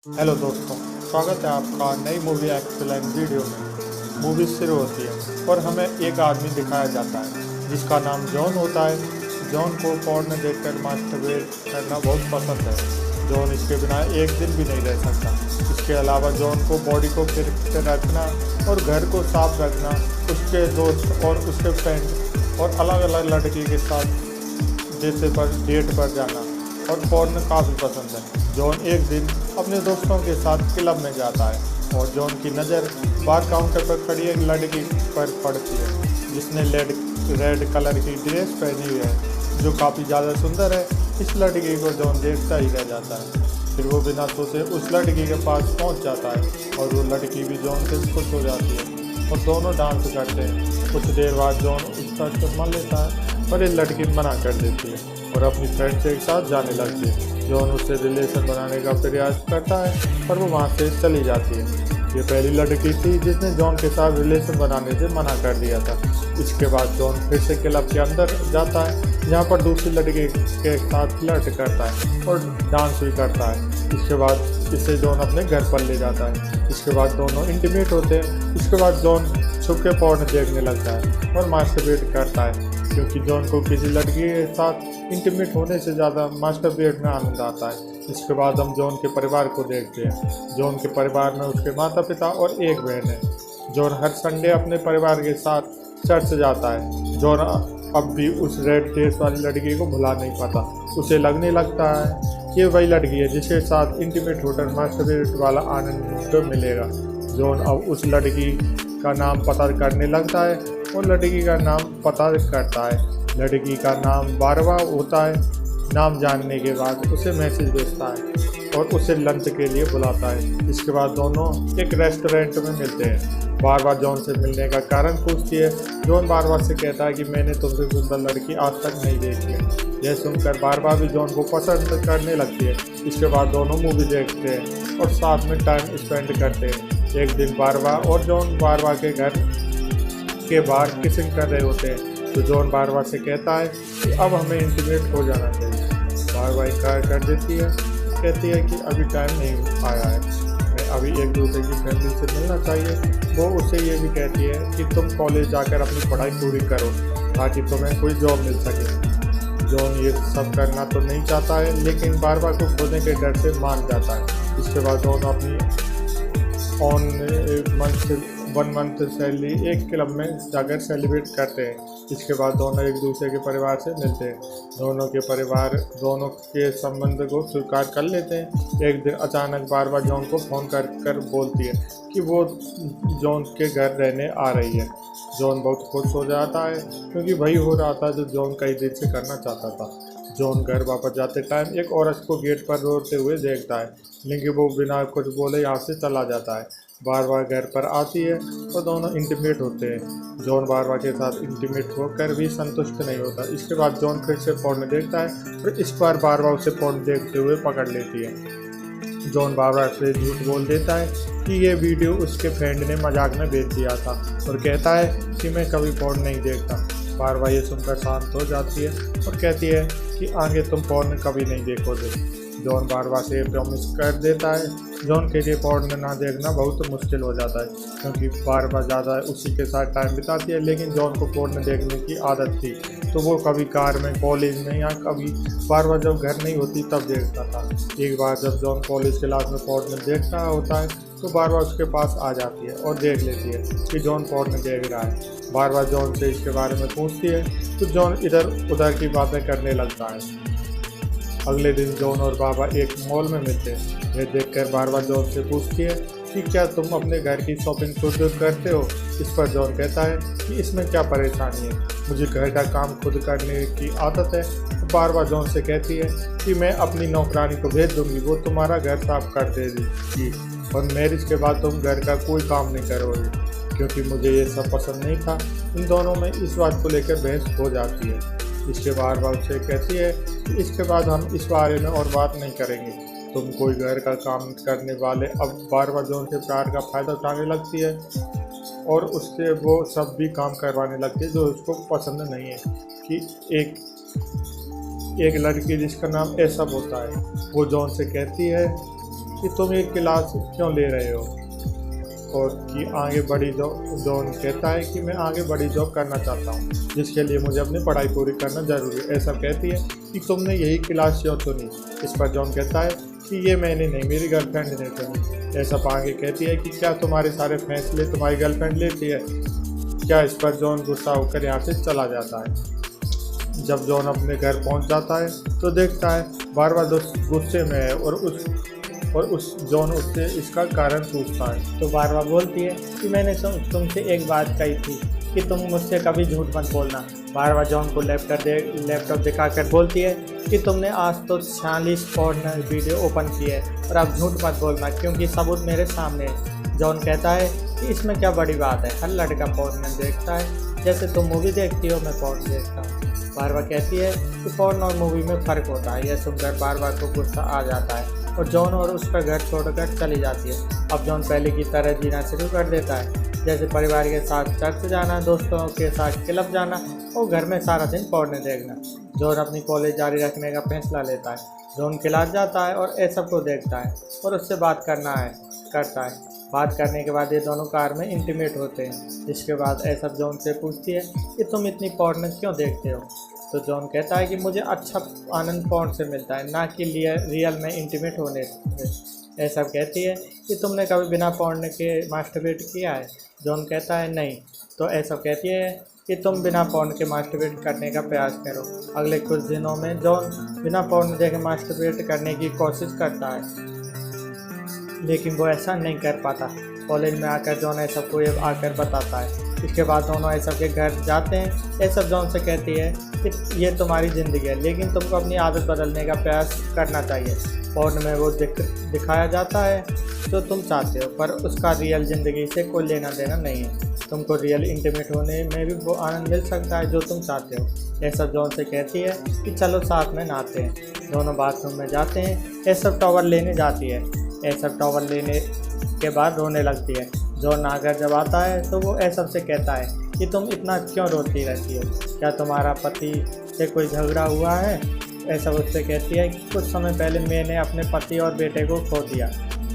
Hello दोस्तों, स्वागत है आपका नई मूवी एक्सप्लेन वीडियो में। मूवी शुरू होती है और हमें एक आदमी दिखाया जाता है जिसका नाम जॉन होता है। जॉन को पोर्न देखकर मास्टरबेट करना बहुत पसंद है। जॉन इसके बिना एक दिन भी नहीं रह सकता। इसके अलावा जॉन को बॉडी को फिट रखना और घर को साफ रखना, उसके दोस्त और उसके फ्रेंड और अलग अलग लड़की के साथ डेट पर जाना और पोर्न काफ़ी पसंद है। जॉन एक दिन अपने दोस्तों के साथ क्लब में जाता है और जॉन की नज़र बार काउंटर पर खड़ी एक लड़की पर पड़ती है जिसने रेड कलर की ड्रेस पहनी हुई है जो काफ़ी ज़्यादा सुंदर है। इस लड़की को जॉन देखता ही रह जाता है। फिर वो बिना सोचे उस लड़की के पास पहुंच जाता है और वो लड़की भी जॉन से खुश हो जाती है और दोनों डांस करते हैं। कुछ देर बाद जॉन उसका चश्मा लेता है पर ये लड़की मना कर देती है और अपनी फ्रेंड के साथ जाने लगती है। जॉन उससे रिलेशन बनाने का प्रयास करता है पर वो वहाँ से चली जाती है। ये पहली लड़की थी जिसने जॉन के साथ रिलेशन बनाने से मना कर दिया था। इसके बाद जॉन फिर से क्लब के अंदर जाता है जहाँ पर दूसरी लड़की के साथ फ्लर्ट करता है और डांस भी करता है। इसके बाद इसे जॉन अपने घर पर ले जाता है। इसके बाद दोनों इंटीमेट होते हैं। इसके बाद जॉन छुप के पोर्न देखने लगता है और मास्टरबेट करता है क्योंकि जॉन को किसी लड़की के साथ इंटीमेट होने से ज़्यादा मास्टरबेट में आनंद आता है। इसके बाद हम जॉन के परिवार को देखते हैं। जॉन के परिवार में उसके माता पिता और एक बहन है। जॉन हर संडे अपने परिवार के साथ चर्च जाता है। जॉन अब भी उस रेड ड्रेस वाली लड़की को भुला नहीं पाता। उसे लगने लगता है कि वही लड़की है जिसके साथ इंटीमेट होकर मास्टरबेट वाला आनंद मिलेगा। जॉन अब उस लड़की का नाम पता करने लगता है और लड़की का नाम पता करता है। लड़की का नाम बारवा होता है। नाम जानने के बाद उसे मैसेज भेजता है और उसे लंच के लिए बुलाता है। इसके बाद दोनों एक रेस्टोरेंट में मिलते हैं। बारवा जॉन से मिलने का कारण पूछती है। जॉन बारवा से कहता है कि मैंने तुमसे सुंदर लड़की आज तक नहीं देखी है। यह सुनकर बारवा भी जॉन को पसंद करने लगती है। इसके बाद दोनों मूवी देखते हैं और साथ में टाइम स्पेंड करते हैं। एक दिन बारवा और जॉन बारवा के घर के बाहर किसिंग कर रहे होते हैं तो जॉन बारवा से कहता है कि अब हमें इंटीमेट हो जाना चाहिए। बारवा इनकार कर देती है, कहती है कि अभी टाइम नहीं आया है, मैं अभी एक दूसरे की फैमिली से मिलना चाहिए। वो उसे ये भी कहती है कि तुम कॉलेज जाकर अपनी पढ़ाई पूरी करो ताकि तुम्हें कोई जॉब मिल सके। जॉन ये सब करना तो नहीं चाहता है लेकिन बारवा को खोने के डर से मान जाता है। इसके बाद दोनों अपनी वन मंथ सैलरी एक क्लब में जाकर सेलिब्रेट करते हैं। इसके बाद दोनों एक दूसरे के परिवार से मिलते हैं। दोनों के परिवार दोनों के संबंध को स्वीकार कर लेते हैं। एक दिन अचानक बारवा जॉन को फ़ोन कर बोलती है कि वो जॉन के घर रहने आ रही है। जॉन बहुत खुश हो जाता है क्योंकि वही हो रहा था जो जॉन कई दिन से करना चाहता था। जॉन घर वापस जाते टाइम एक औरत को गेट पर रोते हुए देखता है लेकिन वो बिना कुछ बोले यहाँ से चला जाता है। बारवा घर पर आती है और दोनों इंटीमेट होते हैं। जॉन बारवा के साथ इंटीमेट होकर भी संतुष्ट नहीं होता। इसके बाद जॉन फिर से पोर्न देखता है और इस बार बारवा उसे पोर्न देखते हुए पकड़ लेती है। जॉन बारवा से झूठ बोल देता है कि ये वीडियो उसके फ्रेंड ने मजाक में भेज दिया था और कहता है कि मैं कभी पोर्न नहीं देखता। बारवा ये सुनकर शांत हो जाती है और कहती है कि आगे तुम पोर्न कभी नहीं देखोगे। जॉन बारवा से प्रॉमिस कर देता है। जॉन के लिए पोर्न ना देखना बहुत मुश्किल हो जाता है क्योंकि बारवा ज़्यादा उसी के साथ टाइम बिताती है लेकिन जॉन को पोर्न देखने की आदत थी तो वो कभी कार में, कॉलेज में या कभी बारवा जब घर नहीं होती तब देखता था। एक बार जब जॉन कॉलेज क्लास में पोर्न देख रहा होता है तो बारवा उसके पास आ जाती है और देख लेती है कि जॉन पोर्न देख रहा है। बारवा जॉन से इसके बारे में पूछती है तो जॉन इधर उधर की बातें करने लगता है। अगले दिन जॉन और बाबा एक मॉल में मिलते हैं। यह देखकर बारवा जॉन से पूछती है कि क्या तुम अपने घर की शॉपिंग खुद करते हो। इस पर जॉन कहता है कि इसमें क्या परेशानी है, मुझे घर का काम खुद करने की आदत है। तो बारवा जॉन से कहती है कि मैं अपनी नौकरानी को भेज दूंगी, वो तुम्हारा घर साफ कर देगी और मैरिज के बाद तुम घर का कोई काम नहीं करोगे। क्योंकि मुझे ये सब पसंद नहीं था, इन दोनों में इस बात को लेकर बहस हो जाती है। इसके बारवा उससे कहती है कि इसके बाद हम इस बारे में और बात नहीं करेंगे। तुम कोई घर का काम करने वाले। अब बारवा जॉन के प्यार का फ़ायदा उठाने लगती है और उससे वो सब भी काम करवाने लगती है जो उसको पसंद नहीं है। कि एक लड़की जिसका नाम एसब होता है वो जॉन से कहती है कि तुम ये क्लास क्यों ले रहे हो, और कि आगे बड़ी जॉब, जॉन कहता है कि मैं आगे बड़ी जॉब करना चाहता हूँ जिसके लिए मुझे अपनी पढ़ाई पूरी करना ज़रूरी है। ऐसा कहती है कि तुमने यही क्लास क्यों चुनी। इस पर जॉन कहता है कि ये मैंने नहीं, मेरी गर्लफ्रेंड ने चुनी। ऐसा आगे कहती है कि क्या तुम्हारे सारे फैसले तुम्हारी गर्लफ्रेंड लेती है क्या। इस पर जॉन गुस्सा होकर यहाँ से चला जाता है। जब जॉन अपने घर पहुँच जाता है तो देखता है बारबा गुस्से में है और उस जॉन उससे इसका कारण पूछता है। तो बारबा बोलती है कि मैंने तुमसे एक बात कही थी कि तुम मुझसे कभी झूठ मत बोलना। बारबा जॉन को लैपटॉप दिखाकर बोलती है कि तुमने आज तो 46 पोर्न वीडियो ओपन किए और अब झूठ मत बोलना क्योंकि सबूत मेरे सामने है। जॉन कहता है कि इसमें क्या बड़ी बात है, हर लड़का पोर्न देखता है, जैसे तुम मूवी देखती हो मैं पोर्न देखता हूँ। बारबा कहती है कि पोर्न और मूवी में फ़र्क होता है। यह सुनकर बारबा को गुस्सा आ जाता है और जॉन और उसका घर छोड़कर चली जाती है। अब जॉन पहले की तरह जीना शुरू कर देता है, जैसे परिवार के साथ चर्च जाना, दोस्तों के साथ क्लब जाना और घर में सारा दिन पोर्न देखना। जॉन अपनी कॉलेज जारी रखने का फैसला लेता है। जॉन क्लास जाता है और एसब को देखता है और उससे बात करता है। बात करने के बाद ये दोनों कार में इंटीमेट होते हैं। इसके बाद एसब जॉन से पूछती है कि तुम इतनी पोर्न क्यों देखते हो। तो जॉन कहता है कि मुझे अच्छा आनंद पोर्न से मिलता है, ना कि रियल में इंटीमेट होने से। एसब कहती है कि तुमने कभी बिना पोर्न के मास्टरबेट किया है। जॉन कहता है नहीं। तो एसब कहती है कि तुम बिना पोर्न के मास्टरबेट करने का प्रयास करो। अगले कुछ दिनों में जॉन बिना पोर्न देखे मास्टरबेट करने की कोशिश करता है, लेकिन वो ऐसा नहीं कर पाता। कॉलेज में आकर जॉन एसब को ये आकर बताता है। इसके बाद दोनों एसब के घर जाते हैं। एसब जॉन से कहती है कि ये तुम्हारी ज़िंदगी है, लेकिन तुमको अपनी आदत बदलने का प्रयास करना चाहिए। पोर्न में वो दिखाया जाता है जो तुम चाहते हो, पर उसका रियल ज़िंदगी से कोई लेना देना नहीं है। तुमको रियल इंटीमेट होने में भी वो आनंद मिल सकता है जो तुम चाहते हो। एसब जॉन से कहती है कि चलो साथ में नहाते हैं। दोनों बाथरूम में जाते हैं। एसब टॉवल लेने जाती है। एसब टॉवल लेने के बाद रोने लगती है। जॉन आकर जब आता है तो वो एसब से कहता है कि तुम इतना क्यों रोती रहती हो, क्या तुम्हारा पति से कोई झगड़ा हुआ है। एसब उससे कहती है कि कुछ समय पहले मैंने अपने पति और बेटे को खो दिया।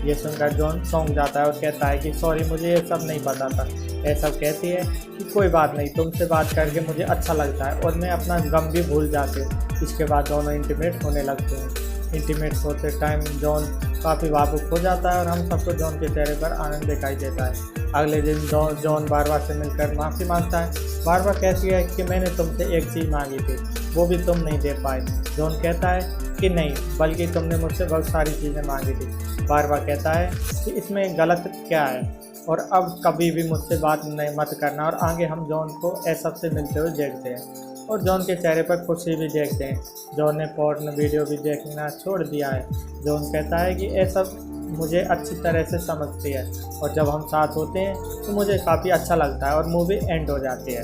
ये सुनकर जॉन चौंक जाता है और कहता है कि सॉरी, मुझे ये सब नहीं पता था। एसब कहती है कि कोई बात नहीं, तुमसे बात करके मुझे अच्छा लगता है और मैं अपना गम भी भूल जाती हूँ। इसके बाद दोनों इंटीमेट होने लगते हैं। इंटीमेट होते टाइम जॉन काफ़ी भावुक हो जाता है और हम सबको जॉन के चेहरे पर आनंद दिखाई देता है। अगले दिन जॉन बारबा से मिलकर माफ़ी मांगता है। बारबा कहती है कि मैंने तुमसे एक चीज़ मांगी थी, वो भी तुम नहीं दे पाए। जॉन कहता है कि नहीं, बल्कि तुमने मुझसे बहुत सारी चीज़ें मांगी थी। बारबा कहता है कि इसमें गलत क्या है और अब कभी भी मुझसे बात नहीं मत करना। और आगे हम जॉन को एसब से मिलते हुए देखते हैं और जॉन के चेहरे पर खुशी भी देखते हैं। जॉन ने पोर्न वीडियो भी देखना छोड़ दिया है। जॉन कहता है कि एसब मुझे अच्छी तरह से समझती है और जब हम साथ होते हैं तो मुझे काफ़ी अच्छा लगता है और मूवी एंड हो जाती है।